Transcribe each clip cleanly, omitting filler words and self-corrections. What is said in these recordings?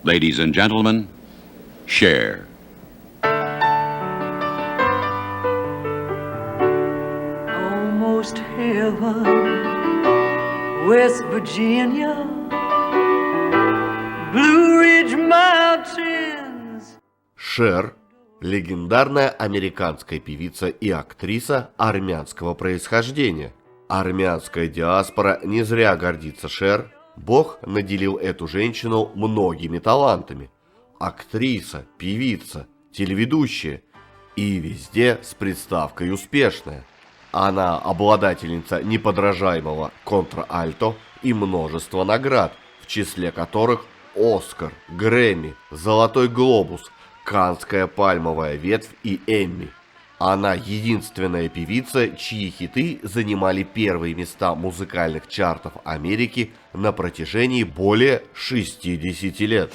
Ladies and gentlemen, Cher. Almost heaven, West Virginia, Blue Ridge Mountains. Шер – легендарная американская певица и актриса армянского происхождения. Армянская диаспора не зря гордится Шер. Бог наделил эту женщину многими талантами. Актриса, певица, телеведущая и везде с приставкой «успешная». Она обладательница неподражаемого контра-альто и множества наград, в числе которых Оскар, Грэмми, Золотой глобус, Каннская пальмовая ветвь и Эмми. Она единственная певица, чьи хиты занимали первые места музыкальных чартов Америки на протяжении более 60 лет.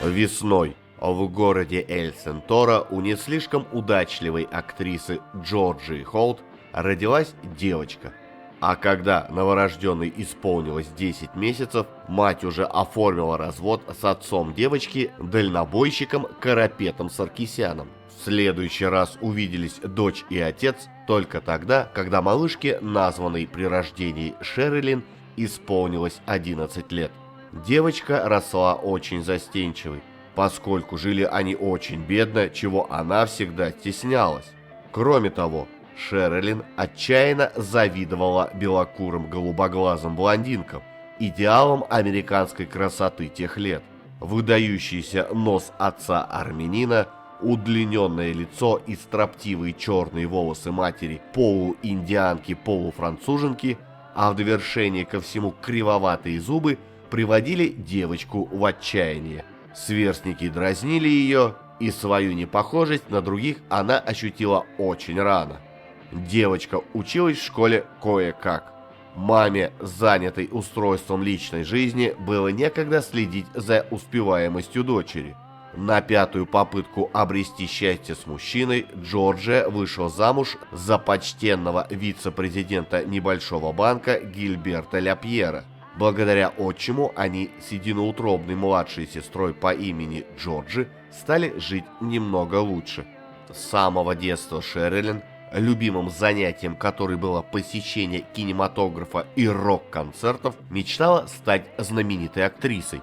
Весной в городе Эль-Сенторо у не слишком удачливой актрисы Джорджии Холт родилась девочка. А когда новорожденной исполнилось 10 месяцев, мать уже оформила развод с отцом девочки, дальнобойщиком Карапетом Саркисяном. В следующий раз увиделись дочь и отец только тогда, когда малышке, названной при рождении Шерлин, исполнилось 11 лет. Девочка росла очень застенчивой, поскольку жили они очень бедно, чего она всегда стеснялась. Кроме того, Шерлин отчаянно завидовала белокурым голубоглазым блондинкам, идеалам американской красоты тех лет. Выдающийся нос отца-армянина, удлиненное лицо и строптивые черные волосы матери полуиндианки-полуфранцуженки, а в довершение ко всему кривоватые зубы приводили девочку в отчаяние. Сверстники дразнили ее, и свою непохожесть на других она ощутила очень рано. Девочка училась в школе кое-как. Маме, занятой устройством личной жизни, было некогда следить за успеваемостью дочери. На пятую попытку обрести счастье с мужчиной Джорджия вышла замуж за почтенного вице-президента небольшого банка Гильберта Ляпьера. Благодаря отчиму они с единоутробной младшей сестрой по имени Джорджи стали жить немного лучше. С самого детства Шерлин, любимым занятием которой было посещение кинематографа и рок-концертов, мечтала стать знаменитой актрисой.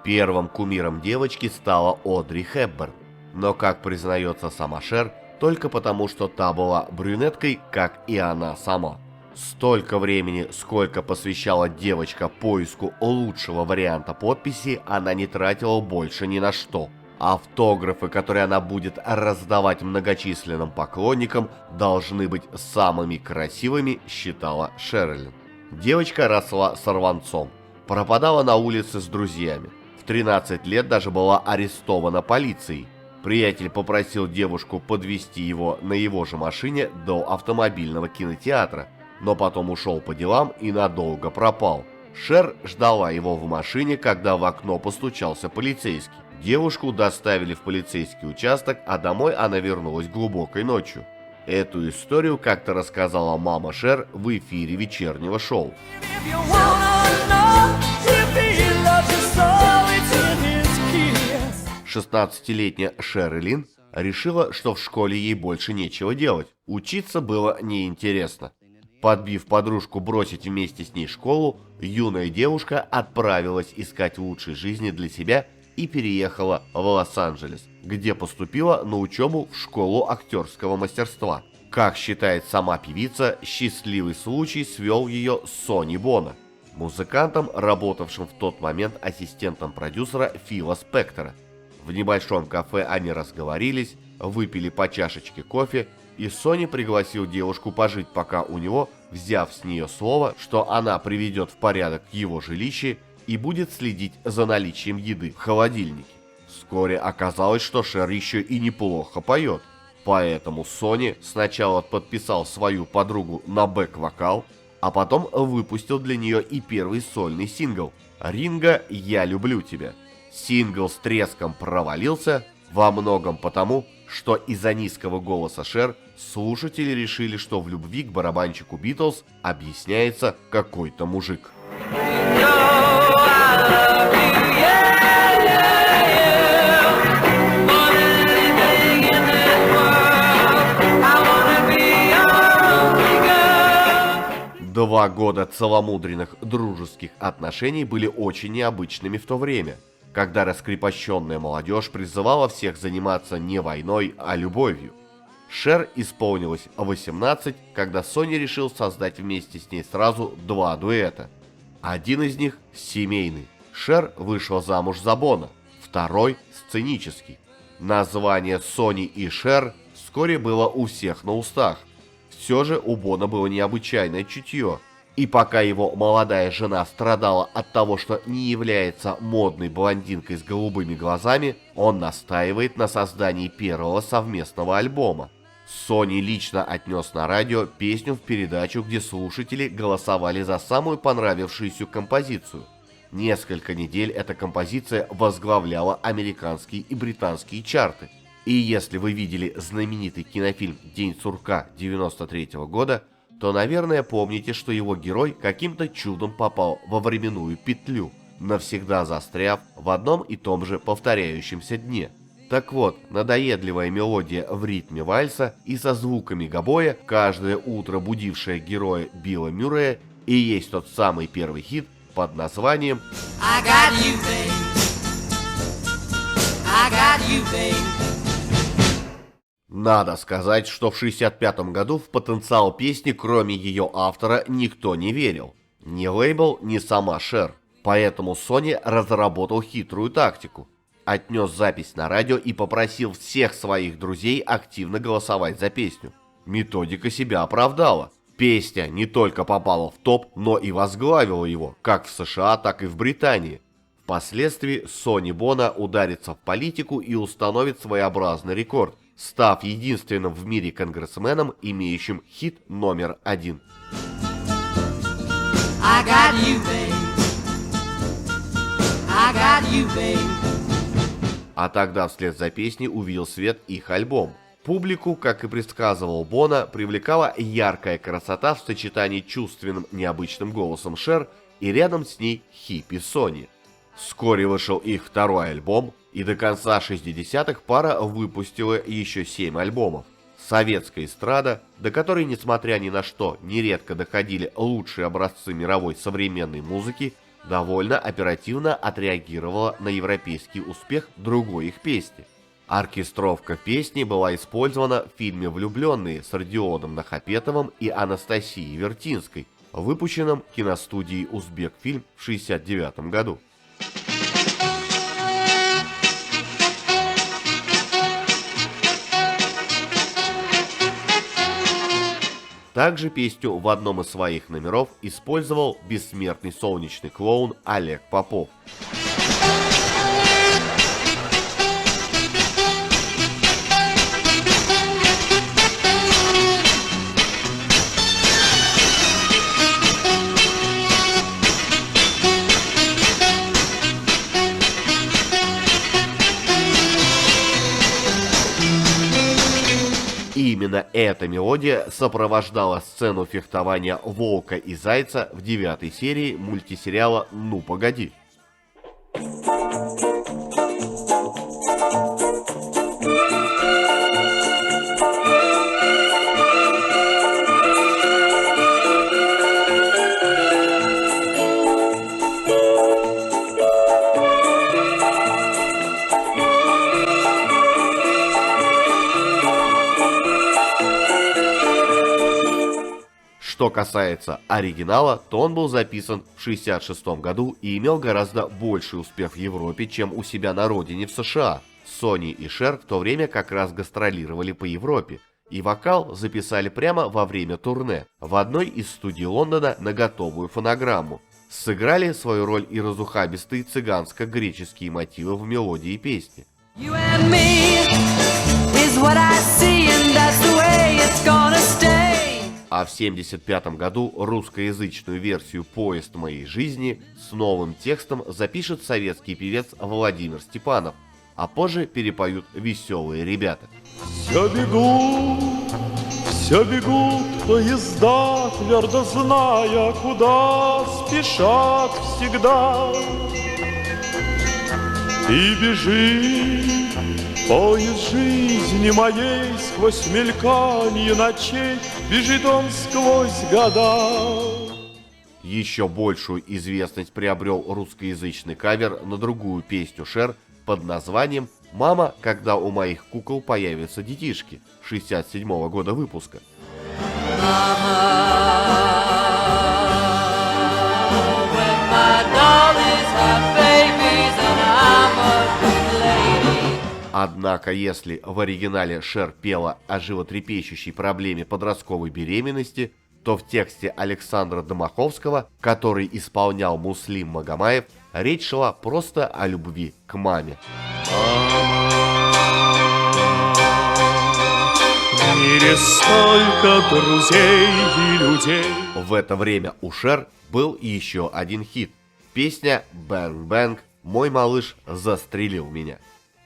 Первым кумиром девочки стала Одри Хепберн, но, как признается сама Шер, только потому, что та была брюнеткой, как и она сама. Столько времени, сколько посвящала девочка поиску лучшего варианта подписи, она не тратила больше ни на что. Автографы, которые она будет раздавать многочисленным поклонникам, должны быть самыми красивыми, считала Шерлин. Девочка росла сорванцом, пропадала на улице с друзьями. В 13 лет даже была арестована полицией. Приятель попросил девушку подвезти его на его же машине до автомобильного кинотеатра, но потом ушел по делам и надолго пропал. Шер ждала его в машине, когда в окно постучался полицейский. Девушку доставили в полицейский участок, а домой она вернулась глубокой ночью. Эту историю как-то рассказала мама Шер в эфире вечернего шоу. 16-летняя Шерлин решила, что в школе ей больше нечего делать. Учиться было неинтересно. Подбив подружку бросить вместе с ней школу, юная девушка отправилась искать лучшей жизни для себя и переехала в Лос-Анджелес, где поступила на учебу в школу актерского мастерства. Как считает сама певица, счастливый случай свел ее с Сонни Боно, музыкантом, работавшим в тот момент ассистентом продюсера Фила Спектора. В небольшом кафе они разговорились, выпили по чашечке кофе, и Сонни пригласил девушку пожить пока у него, взяв с нее слово, что она приведет в порядок его жилище и будет следить за наличием еды в холодильнике. Вскоре оказалось, что Шер еще и неплохо поет, поэтому Сонни сначала подписал свою подругу на бэк-вокал, а потом выпустил для нее и первый сольный сингл «Ринго, я люблю тебя». Сингл с треском провалился, во многом потому, что из-за низкого голоса Шер слушатели решили, что в любви к барабанщику Битлз объясняется какой-то мужик. Два года целомудренных дружеских отношений были очень необычными в то время, когда раскрепощенная молодежь призывала всех заниматься не войной, а любовью. Шер исполнилось 18, когда Сони решил создать вместе с ней сразу два дуэта. Один из них семейный. Шер вышла замуж за Бона, второй сценический. Название Сони и Шер вскоре было у всех на устах. Все же у Бона было необычайное чутье, и пока его молодая жена страдала от того, что не является модной блондинкой с голубыми глазами, он настаивает на создании первого совместного альбома. Сони лично отнес на радио песню в передачу, где слушатели голосовали за самую понравившуюся композицию. Несколько недель эта композиция возглавляла американские и британские чарты. И если вы видели знаменитый кинофильм «День сурка» 1993 года, то, наверное, помните, что его герой каким-то чудом попал во временную петлю, навсегда застряв в одном и том же повторяющемся дне. Так вот, надоедливая мелодия в ритме вальса и со звуками гобоя, каждое утро будившая героя Билла Мюррея, и есть тот самый первый хит под названием I got you, babe. I got you, babe. Надо сказать, что в 1965 году в потенциал песни, кроме ее автора, никто не верил. Ни лейбл, ни сама Шер. Поэтому Сони разработал хитрую тактику. Отнес запись на радио и попросил всех своих друзей активно голосовать за песню. Методика себя оправдала. Песня не только попала в топ, но и возглавила его, как в США, так и в Британии. Впоследствии Сони Бона ударится в политику и установит своеобразный рекорд, став единственным в мире конгрессменом, имеющим хит номер 1. I got you, babe. I got you, babe. А тогда вслед за песней увидел свет их альбом. Публику, как и предсказывал Бона, привлекала яркая красота в сочетании чувственным необычным голосом Шер и рядом с ней хиппи Сони. Вскоре вышел их второй альбом, и до конца 60-х пара выпустила еще 7 альбомов. Советская эстрада, до которой, несмотря ни на что, нередко доходили лучшие образцы мировой современной музыки, довольно оперативно отреагировала на европейский успех другой их песни. Оркестровка песни была использована в фильме «Влюбленные» с Родионом Нахапетовым и Анастасией Вертинской, выпущенном киностудией «Узбекфильм» в 1969 году. Также песню в одном из своих номеров использовал бессмертный солнечный клоун Олег Попов. И именно эта мелодия сопровождала сцену фехтования волка и зайца в 9-й серии мультисериала «Ну погоди». Что касается оригинала, то он был записан в 1966 году и имел гораздо больший успех в Европе, чем у себя на родине в США. Сони и Шер в то время как раз гастролировали по Европе, и вокал записали прямо во время турне в одной из студий Лондона на готовую фонограмму. Сыграли свою роль и разухабистые цыганско-греческие мотивы в мелодии песни. You and me is what I see, and that's the way it's gonna stay. А в 1975 году русскоязычную версию «Поезд моей жизни» с новым текстом запишет советский певец Владимир Степанов, а позже перепоют веселые ребята. Все бегут поезда, твердо зная, куда спешат всегда. И бежит поезд жизни моей сквозь мельканье ночей, бежит он сквозь года. Еще большую известность приобрел русскоязычный кавер на другую песню Шер под названием «Мама, когда у моих кукол появятся детишки» 1967 года выпуска. Однако, если в оригинале Шер пела о животрепещущей проблеме подростковой беременности, то в тексте Александра Домаховского, который исполнял Муслим Магомаев, речь шла просто о любви к маме. В мире столько друзей и людей. В это время у Шер был еще один хит. Песня «Бэнг Бэнг, мой малыш застрелил меня».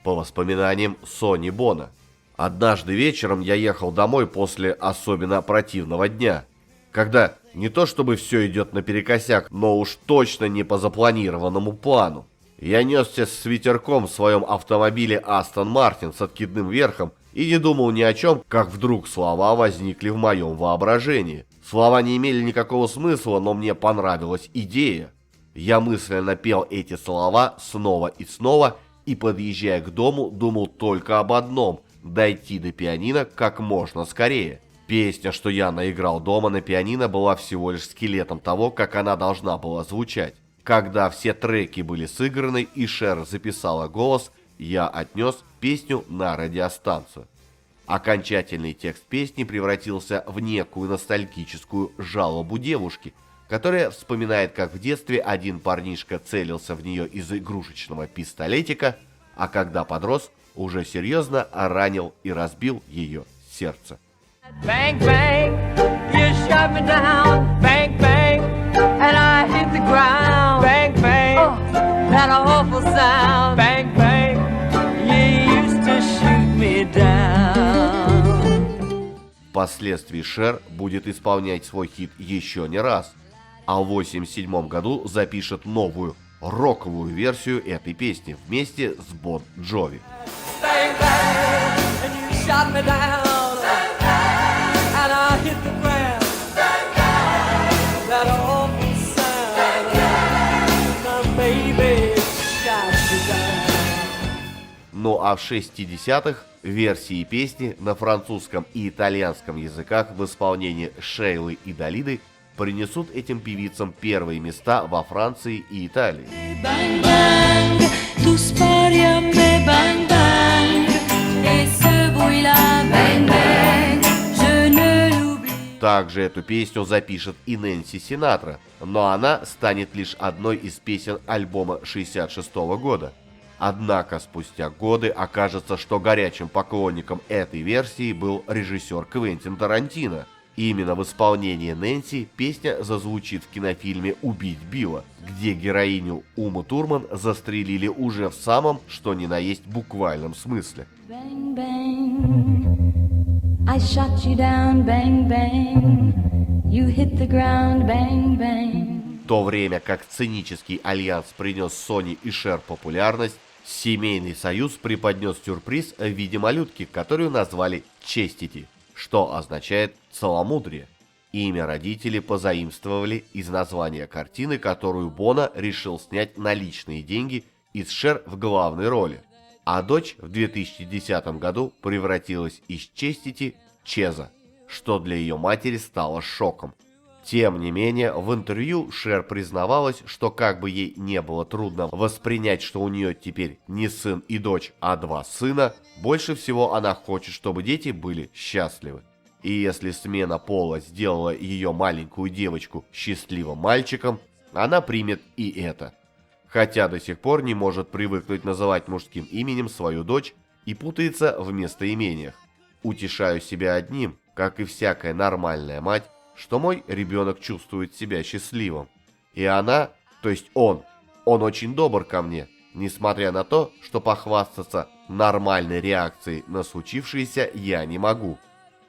По воспоминаниям Сони Бона. Однажды вечером я ехал домой после особенно противного дня, когда не то чтобы все идет наперекосяк, но уж точно не по запланированному плану. Я несся с ветерком в своем автомобиле Астон Мартин с откидным верхом и не думал ни о чем, как вдруг слова возникли в моем воображении. Слова не имели никакого смысла, но мне понравилась идея. Я мысленно пел эти слова снова и снова, и, подъезжая к дому, думал только об одном – дойти до пианино как можно скорее. Песня, что я наиграл дома на пианино, была всего лишь скелетом того, как она должна была звучать. Когда все треки были сыграны и Шер записала голос, я отнес песню на радиостанцию. Окончательный текст песни превратился в некую ностальгическую жалобу девушки, которая вспоминает, как в детстве один парнишка целился в нее из игрушечного пистолетика, а когда подрос, уже серьезно ранил и разбил ее сердце. Bang, bang, you shot me down. Bang, bang, and I hit the ground. Bang, bang, oh, that awful sound. Bang, bang, you used to shoot me down. Впоследствии Шер будет исполнять свой хит еще не раз, а в 1987 году запишет новую роковую версию этой песни вместе с Бон Джови. Bang, bang, and you shot me down. And I hit the ground. That awful sound. My baby shot me down. Ну а в 60-х версии песни на французском и итальянском языках в исполнении Шейлы и Далиды принесут этим певицам первые места во Франции и Италии. Bang bang, tous pariaient bang bang, et ce bruit-là, bang bang, je ne l'oublie. Также эту песню запишет и Нэнси Синатра, но она станет лишь одной из песен альбома 1966 года. Однако спустя годы окажется, что горячим поклонником этой версии был режиссер Квентин Тарантино. Именно в исполнении Нэнси песня зазвучит в кинофильме «Убить Билла», где героиню Уму Турман застрелили уже в самом, что ни на есть, буквальном смысле. Bang bang, I shot you down, bang bang, you hit the ground, bang bang. В то время как сценический альянс принес Сони и Шер популярность, семейный союз преподнес сюрприз в виде малютки, которую назвали Честити, что означает «целомудрие». Имя родители позаимствовали из названия картины, которую Бона решил снять на личные деньги и с Шер в главной роли. А дочь в 2010 году превратилась из Честити в Чеза, что для ее матери стало шоком. Тем не менее, в интервью Шер признавалась, что как бы ей не было трудно воспринять, что у нее теперь не сын и дочь, а два сына, больше всего она хочет, чтобы дети были счастливы. И если смена пола сделала ее маленькую девочку счастливым мальчиком, она примет и это. Хотя до сих пор не может привыкнуть называть мужским именем свою дочь и путается в местоимениях. Утешаю себя одним, как и всякая нормальная мать, что мой ребенок чувствует себя счастливым. И она, то есть он очень добр ко мне, несмотря на то, что похвастаться Нормальной реакции на случившееся я не могу.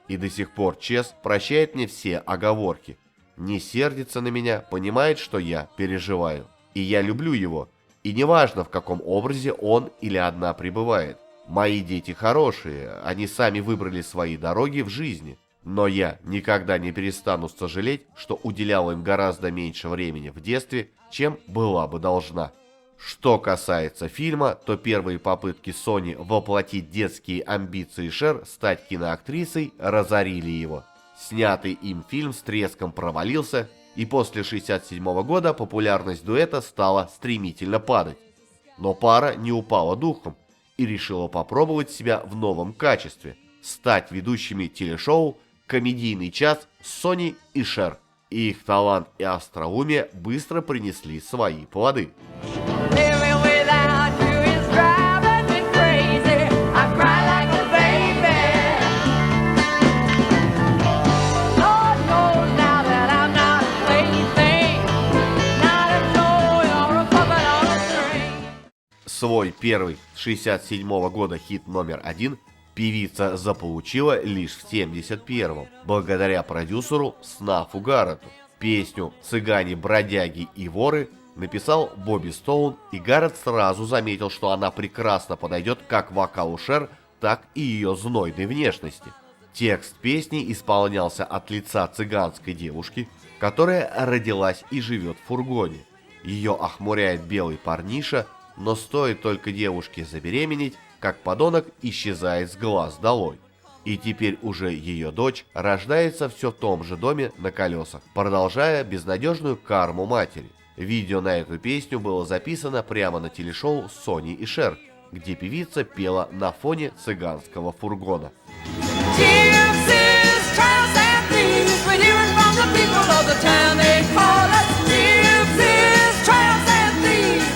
И до сих пор Чес прощает мне все оговорки. Не сердится на меня, понимает, что я переживаю. И я люблю его. И неважно, в каком образе он или одна пребывает. Мои дети хорошие, они сами выбрали свои дороги в жизни. Но я никогда не перестану сожалеть, что уделял им гораздо меньше времени в детстве, чем была бы должна. Что касается фильма, то первые попытки Сони воплотить детские амбиции Шер стать киноактрисой разорили его. Снятый им фильм с треском провалился, и после 1967 года популярность дуэта стала стремительно падать. Но пара не упала духом и решила попробовать себя в новом качестве – стать ведущими телешоу «Комедийный час» с Сони и Шер. И их талант и остроумие быстро принесли свои плоды. Living without you is driving me crazy. I cry like a baby. Lord knows now that I'm not a plaything, not a toy or a puppet on a string. Свой первый с 1967 года хит номер 1 певица заполучила лишь в 1971-м, благодаря продюсеру Снафу Гаррету. Песню «Цыгане, бродяги и воры» написал Бобби Стоун, и Гаррет сразу заметил, что она прекрасно подойдет как вокалу Шер, так и ее знойной внешности. Текст песни исполнялся от лица цыганской девушки, которая родилась и живет в фургоне. Ее охмуряет белый парниша, но стоит только девушке забеременеть, как подонок исчезает с глаз долой. И теперь уже ее дочь рождается все в том же доме на колесах, продолжая безнадежную карму матери. Видео на эту песню было записано прямо на телешоу Сони и Шер, где певица пела на фоне цыганского фургона. Gypsies, tramps and thieves, we're hearing from the people of the town. They call us gypsies, tramps and thieves.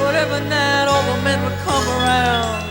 But every night all the men would come around.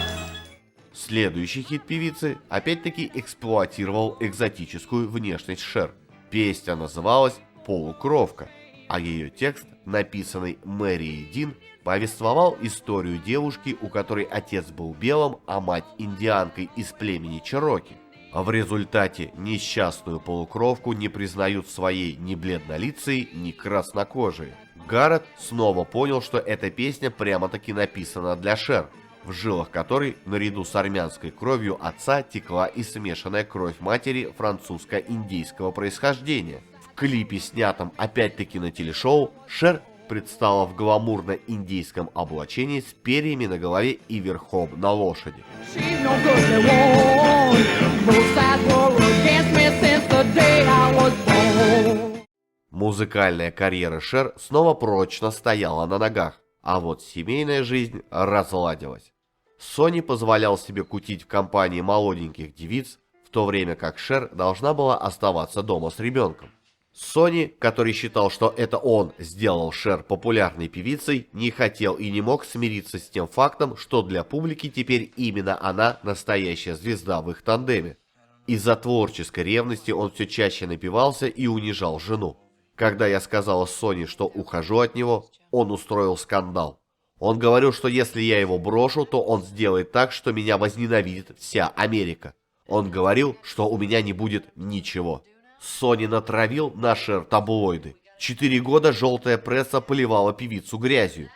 Следующий хит певицы опять-таки эксплуатировал экзотическую внешность Шер. Песня называлась «Полукровка», а ее текст, написанный Мэри Дин, повествовал историю девушки, у которой отец был белым, а мать индианкой из племени Чероки. А в результате несчастную полукровку не признают своей ни бледнолицей, ни краснокожие. Гаррет снова понял, что эта песня прямо-таки написана для Шер, в жилах которой, наряду с армянской кровью отца, текла и смешанная кровь матери французско-индейского происхождения. В клипе, снятом опять-таки на телешоу, Шер предстала в гламурно-индейском облачении с перьями на голове и верхом на лошади. She's no good, they won't. Both sides were against me since the day I was born. Музыкальная карьера Шер снова прочно стояла на ногах, а вот семейная жизнь разладилась. Сони позволял себе кутить в компании молоденьких девиц, в то время как Шер должна была оставаться дома с ребенком. Сони, который считал, что это он сделал Шер популярной певицей, не хотел и не мог смириться с тем фактом, что для публики теперь именно она настоящая звезда в их тандеме. Из-за творческой ревности он все чаще напивался и унижал жену. Когда я сказала Сони, что ухожу от него, он устроил скандал. Он говорил, что если я его брошу, то он сделает так, что меня возненавидит вся Америка. Он говорил, что у меня не будет ничего. Сони натравил на Шер таблоиды. 4 года желтая пресса поливала певицу грязью.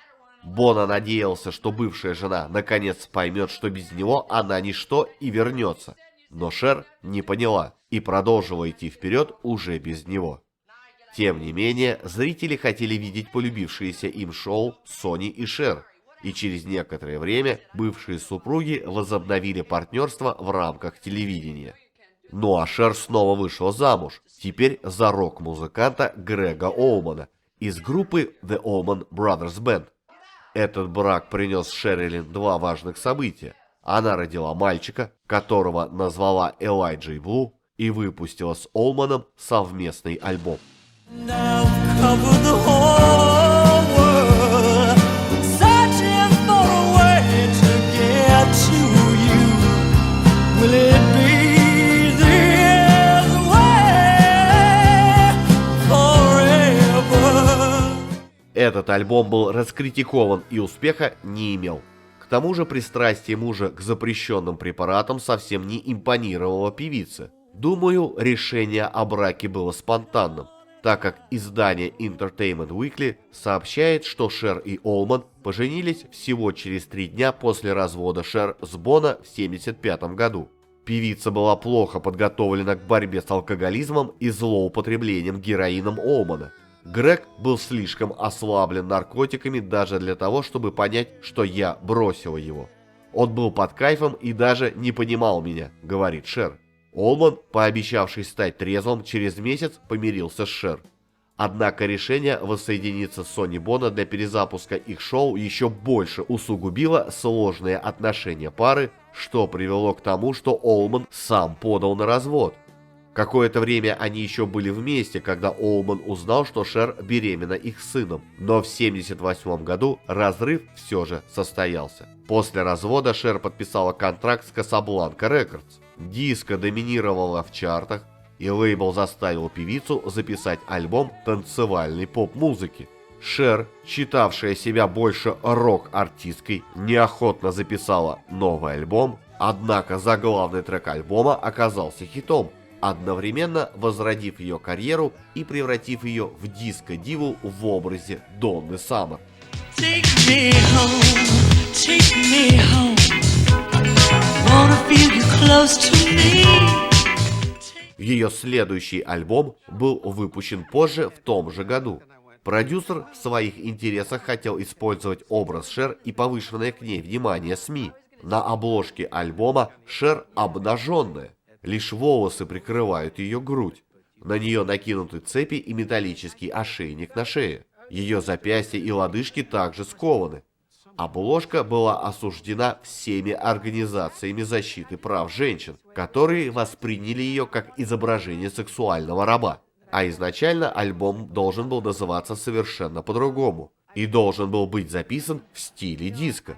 Бона надеялся, что бывшая жена наконец поймет, что без него она ничто и вернется. Но Шер не поняла и продолжила идти вперед уже без него. Тем не менее, зрители хотели видеть полюбившиеся им шоу Сони и Шер, и через некоторое время бывшие супруги возобновили партнерство в рамках телевидения. Ну а Шер снова вышла замуж, теперь за рок-музыканта Грега Олмана из группы The Allman Brothers Band. Этот брак принес Шерилин 2 важных события. Она родила мальчика, которого назвала Элайджей Блу, и выпустила с Олманом совместный альбом. Now cover the whole world, searching for a way to get to you. Will it be this way forever? Этот альбом был раскритикован и успеха не имел. К К тому же пристрастие мужа к запрещенным препаратам совсем не импонировало певице. Думаю, решение о браке было спонтанным, так как издание Entertainment Weekly сообщает, что Шер и Олман поженились всего через 3 дня после развода Шер с Бона в 1975 году. Певица была плохо подготовлена к борьбе с алкоголизмом и злоупотреблением героином Олмана. Грег был слишком ослаблен наркотиками даже для того, чтобы понять, что я бросила его. Он был под кайфом и даже не понимал меня, говорит Шер. Олман, пообещавший стать трезвым, через месяц помирился с Шер. Однако решение воссоединиться с Сонни Бона для перезапуска их шоу еще больше усугубило сложные отношения пары, что привело к тому, что Олман сам подал на развод. Какое-то время они еще были вместе, когда Олман узнал, что Шер беременна их сыном, но в 1978 году разрыв все же состоялся. После развода Шер подписала контракт с Casablanca Records. Диско доминировала в чартах, и лейбл заставил певицу записать альбом танцевальной поп-музыки. Шер, считавшая себя больше рок-артисткой, неохотно записала новый альбом, однако заглавный трек альбома оказался хитом, одновременно возродив ее карьеру и превратив ее в диско-диву в образе Донны Саммер. Take me home. Wanna feel you close to me. Ее следующий альбом был выпущен позже в том же году. Продюсер в своих интересах хотел использовать образ Шер и повышенное к ней внимание СМИ. На обложке альбома Шер обнаженная. Лишь волосы прикрывают ее грудь. На нее накинуты цепи и металлический ошейник на шее. Ее запястья и лодыжки также скованы. Обложка была осуждена всеми организациями защиты прав женщин, которые восприняли ее как изображение сексуального раба. А изначально альбом должен был называться совершенно по-другому и должен был быть записан в стиле диско.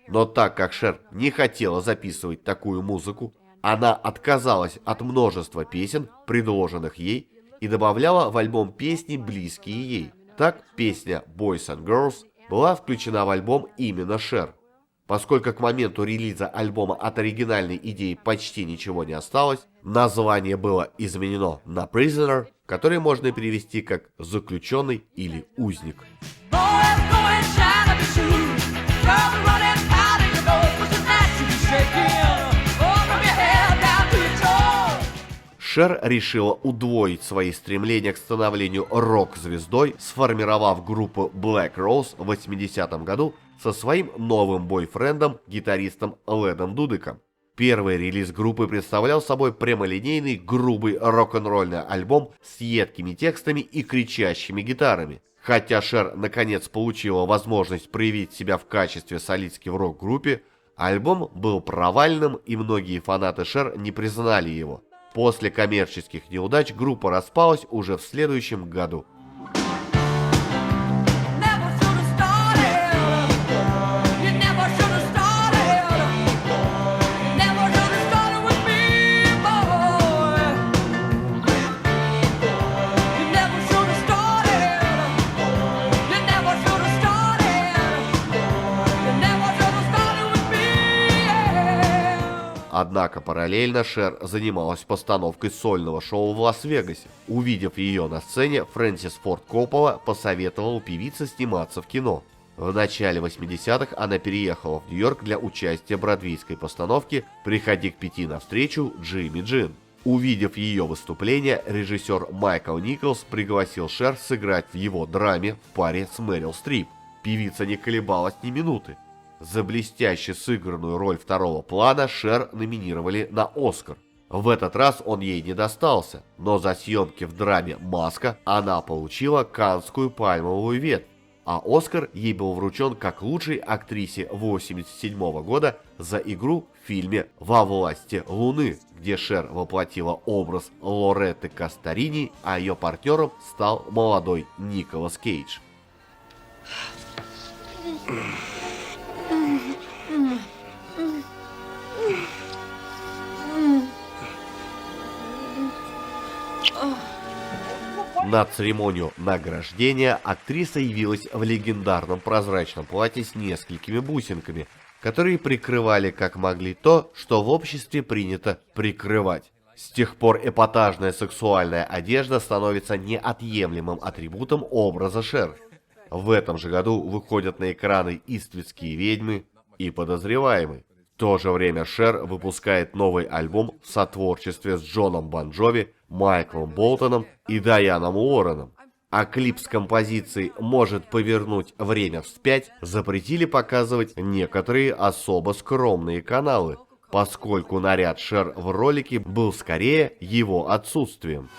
Но так как Шер не хотела записывать такую музыку, она отказалась от множества песен, предложенных ей, и добавляла в альбом песни, близкие ей. Так, песня «Boys and Girls» была включена в альбом именно Шер. Поскольку к моменту релиза альбома от оригинальной идеи почти ничего не осталось, название было изменено на «Prisoner», который можно перевести как «заключенный» или «узник». Шер решила удвоить свои стремления к становлению рок-звездой, сформировав группу Black Rose в 80-м году со своим новым бойфрендом, гитаристом Лэдом Дудеком. Первый релиз группы представлял собой прямолинейный, грубый рок-н-ролльный альбом с едкими текстами и кричащими гитарами. Хотя Шер наконец получила возможность проявить себя в качестве солистки в рок-группе, альбом был провальным, и многие фанаты Шер не признали его. После коммерческих неудач группа распалась уже в следующем году. Однако параллельно Шер занималась постановкой сольного шоу в Лас-Вегасе. Увидев ее на сцене, Фрэнсис Форд Коппола посоветовал певице сниматься в кино. В начале 80-х она переехала в Нью-Йорк для участия в бродвейской постановке «Приходи к 5 навстречу, Джимми Джин». Увидев ее выступление, режиссер Майкл Николс пригласил Шер сыграть в его драме в паре с Мэрил Стрип. Певица не колебалась ни минуты. За блестяще сыгранную роль второго плана Шер номинировали на «Оскар». В этот раз он ей не достался, но за съемки в драме «Маска» она получила Каннскую пальмовую ветвь, а «Оскар» ей был вручен как лучшей актрисе 1987 года за игру в фильме «Во власти Луны», где Шер воплотила образ Лоретты Кастарини, а ее партнером стал молодой Николас Кейдж. На церемонию награждения актриса явилась в легендарном прозрачном платье с несколькими бусинками, которые прикрывали как могли то, что в обществе принято прикрывать. С тех пор эпатажная сексуальная одежда становится неотъемлемым атрибутом образа Шер. В этом же году выходят на экраны «Иствикские ведьмы» и «Подозреваемый». В то же время Шер выпускает новый альбом в сотворчестве с Джоном Бон Джови, Майклом Болтоном и Дайаном Уорреном. А клип с композицией «Может повернуть время вспять» запретили показывать некоторые особо скромные каналы, поскольку наряд Шер в ролике был скорее его отсутствием.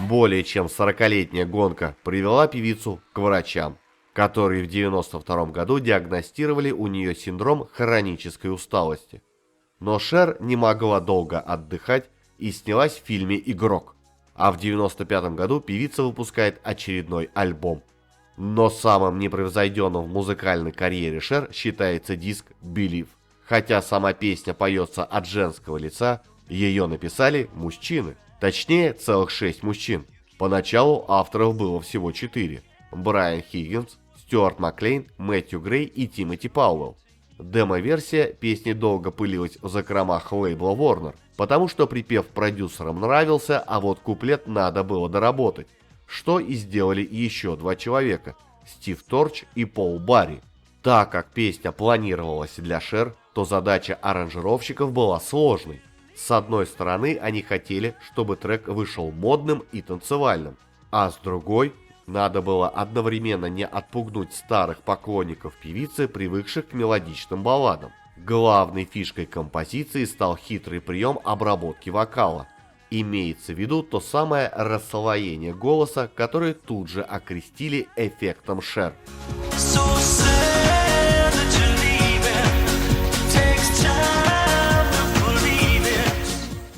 Более чем 40-летняя гонка привела певицу к врачам, которые в 1992 году диагностировали у нее синдром хронической усталости. Но Шер не могла долго отдыхать и снялась в фильме «Игрок», а в 1995 году певица выпускает очередной альбом. Но самым непревзойденным в музыкальной карьере Шер считается диск «Believe». Хотя сама песня поется от женского лица, ее написали мужчины. Точнее, целых 6 мужчин. Поначалу авторов было всего 4. Брайан Хиггинс, Стюарт Маклейн, Мэтью Грей и Тимоти Пауэлл. Демо-версия песни долго пылилась в закромах лейбла Warner, потому что припев продюсерам нравился, а вот куплет надо было доработать. Что и сделали еще 2 человека – Стив Торч и Пол Барри. Так как песня планировалась для Шер, то задача аранжировщиков была сложной. С одной стороны, они хотели, чтобы трек вышел модным и танцевальным, а с другой, надо было одновременно не отпугнуть старых поклонников певицы, привыкших к мелодичным балладам. Главной фишкой композиции стал хитрый прием обработки вокала. Имеется в виду то самое расслоение голоса, которое тут же окрестили эффектом Шер.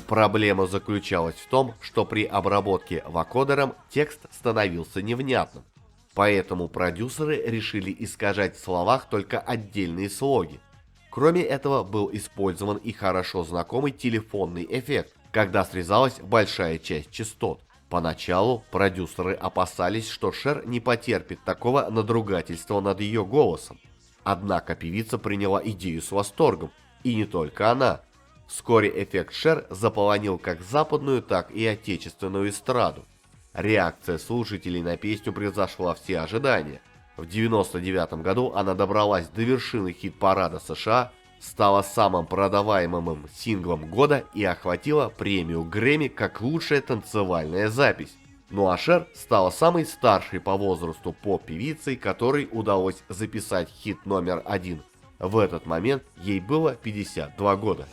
Проблема заключалась в том, что при обработке вокодером текст становился невнятным. Поэтому продюсеры решили искажать в словах только отдельные слоги. Кроме этого, был использован и хорошо знакомый телефонный эффект, когда срезалась большая часть частот. Поначалу продюсеры опасались, что Шер не потерпит такого надругательства над ее голосом. Однако певица приняла идею с восторгом, и не только она. Вскоре эффект Шер заполонил как западную, так и отечественную эстраду. Реакция слушателей на песню превзошла все ожидания. В 1999 году она добралась до вершины хит-парада США, стала самым продаваемым синглом года и охватила премию Грэмми как лучшая танцевальная запись. Ну а Шер стала самой старшей по возрасту поп-певицей, которой удалось записать хит номер 1. В этот момент ей было 52 года.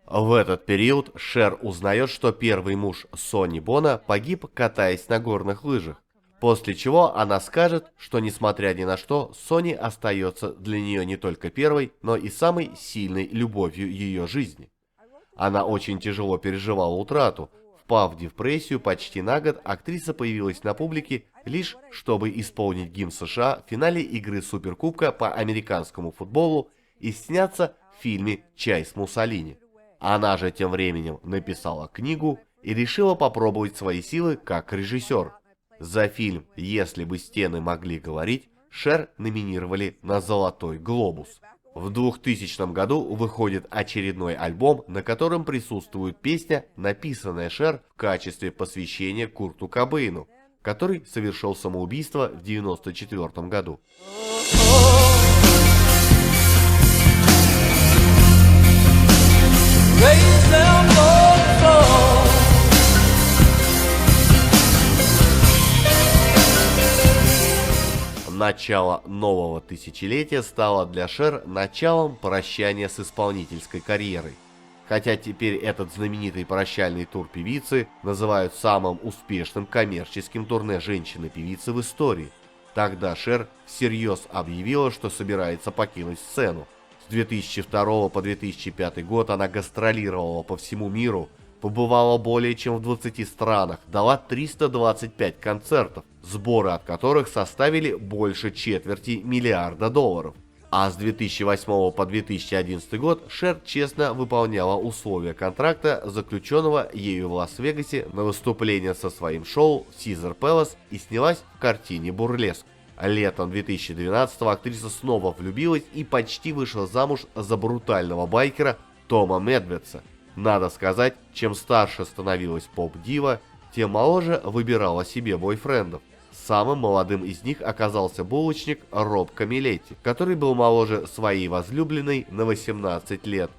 В этот период Шер узнает, что первый муж Сонни Бона погиб, катаясь на горных лыжах, после чего она скажет, что несмотря ни на что, Сонни остается для нее не только первой, но и самой сильной любовью ее жизни. Она очень тяжело переживала утрату. Впав в депрессию почти на год, актриса появилась на публике лишь чтобы исполнить гимн США в финале игры Суперкубка по американскому футболу и сняться в фильме «Чай с Муссолини». Она же тем временем написала книгу и решила попробовать свои силы как режиссер. За фильм «Если бы стены могли говорить» Шер номинировали на «Золотой глобус». В 2000 году выходит очередной альбом, на котором присутствует песня, написанная Шер в качестве посвящения Курту Кобейну, который совершил самоубийство в 1994 году. Начало нового тысячелетия стало для Шер началом прощания с исполнительской карьерой. Хотя теперь этот знаменитый прощальный тур певицы называют самым успешным коммерческим турне женщины-певицы в истории. Тогда Шер всерьез объявила, что собирается покинуть сцену. С 2002 по 2005 год она гастролировала по всему миру, побывала более чем в 20 странах, дала 325 концертов, сборы от которых составили больше $250 миллиарда. А с 2008 по 2011 год Шер честно выполняла условия контракта, заключенного ею в Лас-Вегасе на выступление со своим шоу Caesar Palace, и снялась в картине «Бурлеск». Летом 2012 актриса снова влюбилась и почти вышла замуж за брутального байкера Тома Медведса. Надо сказать, чем старше становилась поп-дива, тем моложе выбирала себе бойфрендов. Самым молодым из них оказался булочник Роб Камилетти, который был моложе своей возлюбленной на 18 лет.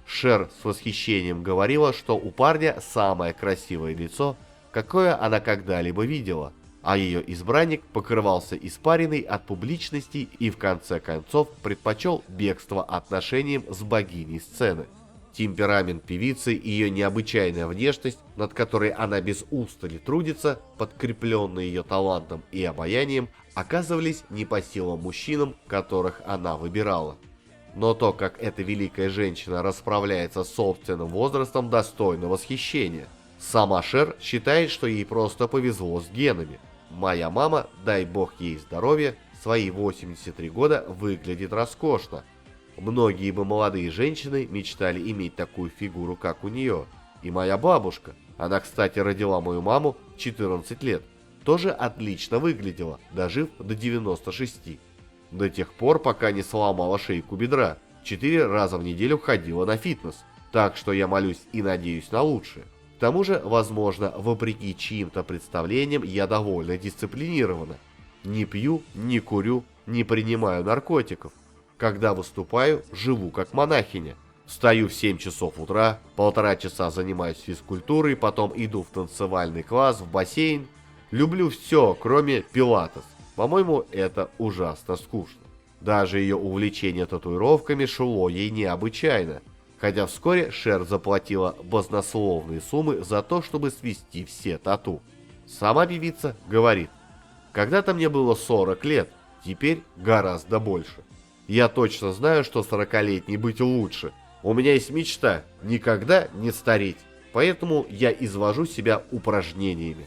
Шер с восхищением говорила, что у парня самое красивое лицо, какое она когда-либо видела, а ее избранник покрывался испариной от публичности и в конце концов предпочел бегство отношениям с богиней сцены. Темперамент певицы и ее необычайная внешность, над которой она без устали трудится, подкрепленные ее талантом и обаянием, оказывались не по силам мужчинам, которых она выбирала. Но то, как эта великая женщина расправляется с собственным возрастом, достойно восхищения. Сама Шер считает, что ей просто повезло с генами. Моя мама, дай бог ей здоровья, в свои 83 года выглядит роскошно. Многие бы молодые женщины мечтали иметь такую фигуру, как у нее. И моя бабушка, она, кстати, родила мою маму в 14 лет, тоже отлично выглядела, дожив до 96. До тех пор, пока не сломала шейку бедра, 4 раза в неделю ходила на фитнес. Так что я молюсь и надеюсь на лучшее. К тому же, возможно, вопреки чьим-то представлениям, я довольно дисциплинирована. Не пью, не курю, не принимаю наркотиков. Когда выступаю, живу как монахиня. Встаю в 7 часов утра, 1,5 часа занимаюсь физкультурой, потом иду в танцевальный класс, в бассейн. Люблю все, кроме пилатес. По-моему, это ужасно скучно. Даже ее увлечение татуировками шло ей необычайно. Хотя вскоре Шер заплатила баснословные суммы за то, чтобы свести все тату. Сама певица говорит: «Когда-то мне было 40 лет, теперь гораздо больше. Я точно знаю, что 40-летней быть лучше. У меня есть мечта никогда не стареть, поэтому я извожу себя упражнениями».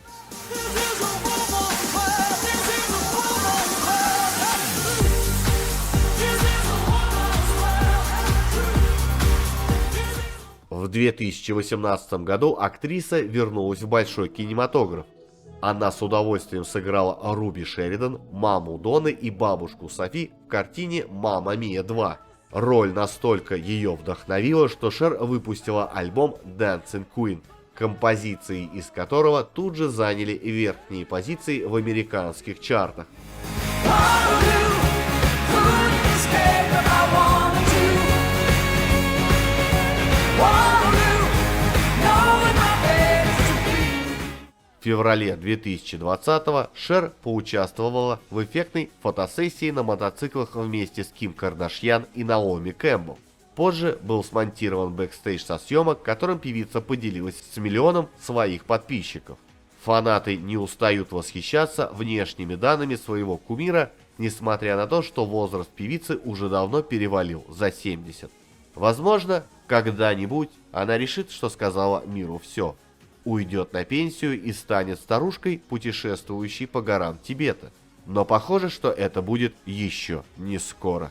В 2018 году актриса вернулась в большой кинематограф. Она с удовольствием сыграла Руби Шеридан, маму Доны и бабушку Софи в картине «Мамма Мия 2». Роль настолько ее вдохновила, что Шер выпустила альбом Dancing Queen, композиции из которого тут же заняли верхние позиции в американских чартах. В феврале 2020-го Шер поучаствовала в эффектной фотосессии на мотоциклах вместе с Ким Кардашьян и Наоми Кэмпбелл. Позже был смонтирован бэкстейдж со съемок, которым певица поделилась с миллионом своих подписчиков. Фанаты не устают восхищаться внешними данными своего кумира, несмотря на то, что возраст певицы уже давно перевалил за 70. Возможно, когда-нибудь она решит, что сказала миру все. Уйдет на пенсию и станет старушкой, путешествующей по горам Тибета. Но похоже, что это будет еще не скоро.